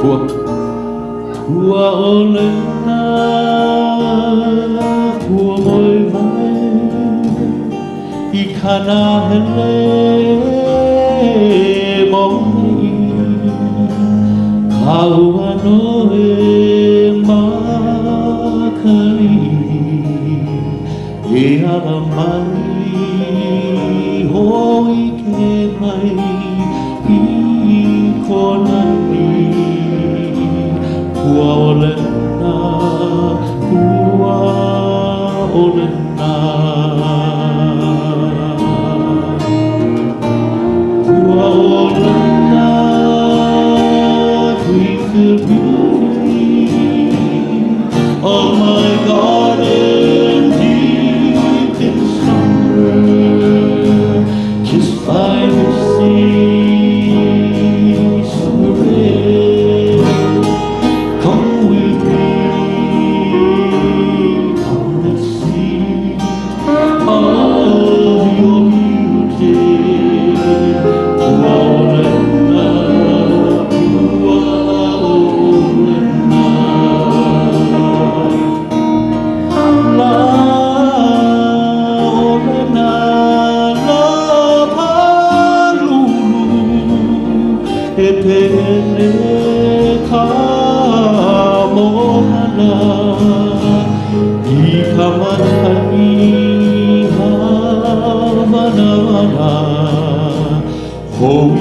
Tua olena, tua moi vai, I kana hele moni, kaua noe makari, ara mai, hoi ke mai, I kona ni. Ua olena, ua olena. Ua olena, we feel beauty of my garden deep in summer, kissed by the sea, summer rain. Come with me, come and see all your beauty. Ua olena, ua olena. La olena, la palulu, e pene ka mohana, I ka matai hawana, hoi